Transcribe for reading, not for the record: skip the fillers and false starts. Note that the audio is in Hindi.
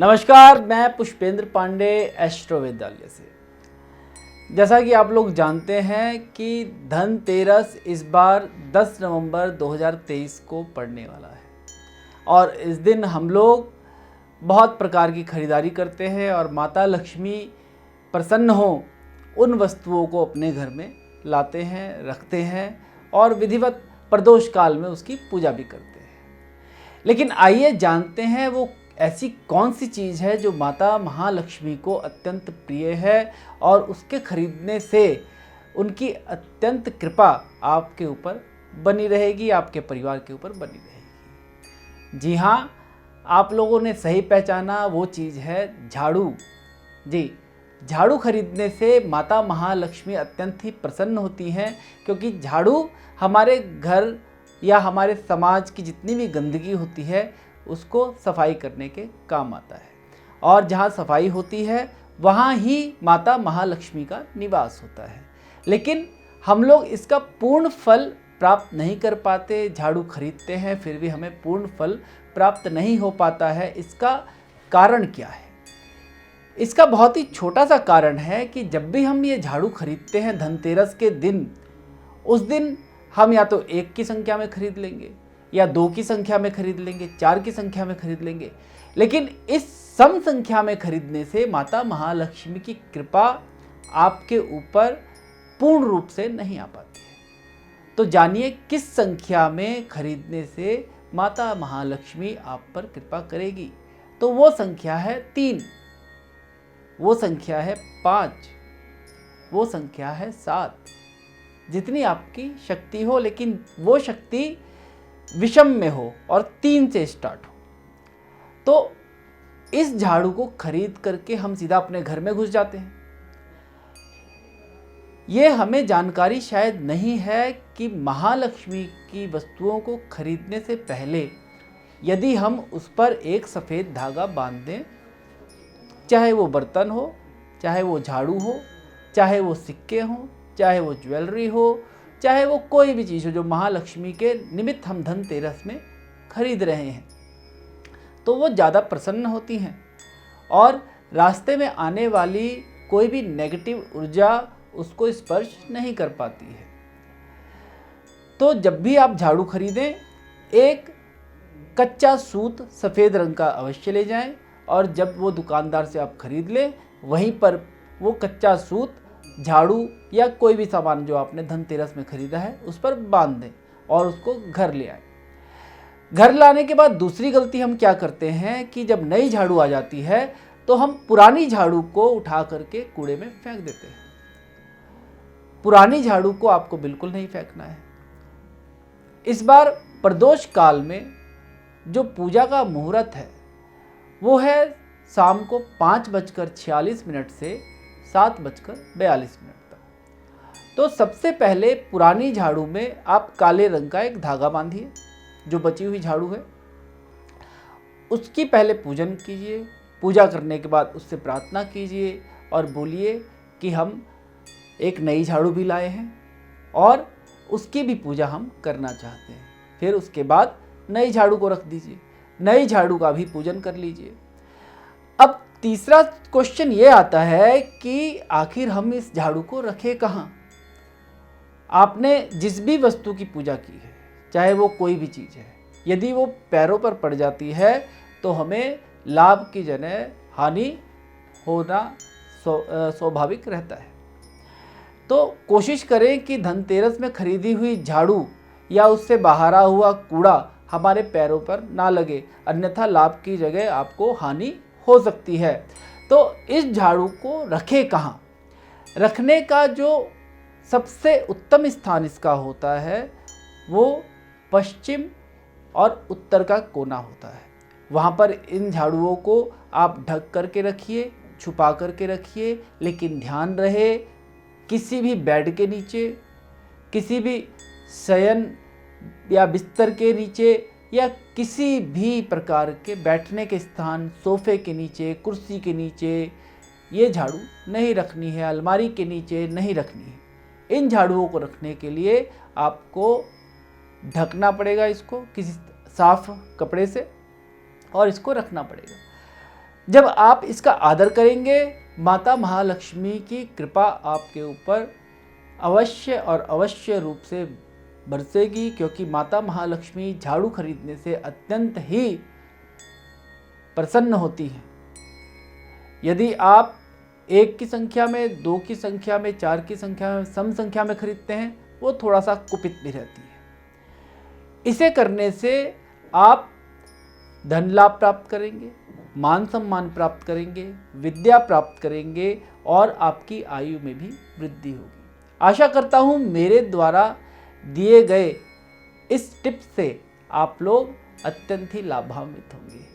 नमस्कार, मैं पुष्पेंद्र पांडे एस्ट्रो विद्यालय से। जैसा कि आप लोग जानते हैं कि धनतेरस इस बार 10 नवंबर 2023 को पड़ने वाला है और इस दिन हम लोग बहुत प्रकार की खरीदारी करते हैं और माता लक्ष्मी प्रसन्न हो उन वस्तुओं को अपने घर में लाते हैं, रखते हैं और विधिवत प्रदोष काल में उसकी पूजा भी करते हैं। लेकिन आइए जानते हैं वो ऐसी कौन सी चीज़ है जो माता महालक्ष्मी को अत्यंत प्रिय है और उसके खरीदने से उनकी अत्यंत कृपा आपके ऊपर बनी रहेगी, आपके परिवार के ऊपर बनी रहेगी। जी हाँ, आप लोगों ने सही पहचाना, वो चीज़ है झाड़ू। जी, झाड़ू खरीदने से माता महालक्ष्मी अत्यंत ही प्रसन्न होती हैं, क्योंकि झाड़ू हमारे घर या हमारे समाज की जितनी भी गंदगी होती है उसको सफाई करने के काम आता है और जहाँ सफाई होती है वहाँ ही माता महालक्ष्मी का निवास होता है। लेकिन हम लोग इसका पूर्ण फल प्राप्त नहीं कर पाते, झाड़ू खरीदते हैं फिर भी हमें पूर्ण फल प्राप्त नहीं हो पाता है। इसका कारण क्या है? इसका बहुत ही छोटा सा कारण है कि जब भी हम ये झाड़ू खरीदते हैं धनतेरस के दिन, उस दिन हम या तो 1 की संख्या में खरीद लेंगे या 2 की संख्या में खरीद लेंगे, 4 की संख्या में खरीद लेंगे, लेकिन इस सम संख्या में खरीदने से माता महालक्ष्मी की कृपा आपके ऊपर पूर्ण रूप से नहीं आ पाती है। तो जानिए किस संख्या में खरीदने से माता महालक्ष्मी आप पर कृपा करेगी। तो वो संख्या है 3, वो संख्या है 5, वो संख्या है 7, जितनी आपकी शक्ति हो, लेकिन वो शक्ति विषम में हो और 3 से स्टार्ट हो। तो इस झाड़ू को खरीद करके हम सीधा अपने घर में घुस जाते हैं। ये हमें जानकारी शायद नहीं है कि महालक्ष्मी की वस्तुओं को खरीदने से पहले यदि हम उस पर एक सफ़ेद धागा बांध दें, चाहे वो बर्तन हो, चाहे वो झाड़ू हो, चाहे वो सिक्के हों, चाहे वो ज्वेलरी हो, चाहे वो कोई भी चीज़ हो जो महालक्ष्मी के निमित्त हम धनतेरस में खरीद रहे हैं, तो वो ज़्यादा प्रसन्न होती हैं और रास्ते में आने वाली कोई भी नेगेटिव ऊर्जा उसको स्पर्श नहीं कर पाती है। तो जब भी आप झाड़ू खरीदें, एक कच्चा सूत सफ़ेद रंग का अवश्य ले जाएं और जब वो दुकानदार से आप खरीद लें, वहीं पर वो कच्चा सूत झाड़ू या कोई भी सामान जो आपने धनतेरस में खरीदा है उस पर बांध दें और उसको घर ले आए। घर लाने के बाद दूसरी गलती हम क्या करते हैं कि जब नई झाड़ू आ जाती है तो हम पुरानी झाड़ू को उठा करके कूड़े में फेंक देते हैं। पुरानी झाड़ू को आपको बिल्कुल नहीं फेंकना है। इस बार प्रदोष काल में जो पूजा का मुहूर्त है वो है शाम को 5:46 से 7:42 तक। तो सबसे पहले पुरानी झाड़ू में आप काले रंग का एक धागा बांधिए, जो बची हुई झाड़ू है उसकी पहले पूजन कीजिए। पूजा करने के बाद उससे प्रार्थना कीजिए और बोलिए कि हम एक नई झाड़ू भी लाए हैं और उसकी भी पूजा हम करना चाहते हैं। फिर उसके बाद नई झाड़ू को रख दीजिए, नई झाड़ू का भी पूजन कर लीजिए। अब तीसरा क्वेश्चन ये आता है कि आखिर हम इस झाड़ू को रखें कहाँ? आपने जिस भी वस्तु की पूजा की है, चाहे वो कोई भी चीज़ है, यदि वो पैरों पर पड़ जाती है तो हमें लाभ की जगह हानि होना स्वाभाविक रहता है। तो कोशिश करें कि धनतेरस में खरीदी हुई झाड़ू या उससे बाहर हुआ कूड़ा हमारे पैरों पर ना लगे, अन्यथा लाभ की जगह आपको हानि हो सकती है। तो इस झाड़ू को रखें कहाँ? रखने का जो सबसे उत्तम स्थान इसका होता है वो पश्चिम और उत्तर का कोना होता है। वहाँ पर इन झाड़ुओं को आप ढक करके रखिए, छुपा करके रखिए, लेकिन ध्यान रहे किसी भी बेड के नीचे, किसी भी शयन या बिस्तर के नीचे या किसी भी प्रकार के बैठने के स्थान, सोफे के नीचे, कुर्सी के नीचे ये झाड़ू नहीं रखनी है, अलमारी के नीचे नहीं रखनी है। इन झाड़ुओं को रखने के लिए आपको ढकना पड़ेगा इसको किसी साफ कपड़े से और इसको रखना पड़ेगा। जब आप इसका आदर करेंगे, माता महालक्ष्मी की कृपा आपके ऊपर अवश्य और अवश्य रूप से बरसेगी, क्योंकि माता महालक्ष्मी झाड़ू खरीदने से अत्यंत ही प्रसन्न होती हैं। यदि आप 1 की संख्या में, 2 की संख्या में, 4 की संख्या में, सम संख्या में खरीदते हैं, वो थोड़ा सा कुपित भी रहती है। इसे करने से आप धन लाभ प्राप्त करेंगे, मान सम्मान प्राप्त करेंगे, विद्या प्राप्त करेंगे और आपकी आयु में भी वृद्धि होगी। आशा करता हूँ मेरे द्वारा दिए गए इस टिप्स से आप लोग अत्यंत ही लाभान्वित होंगे।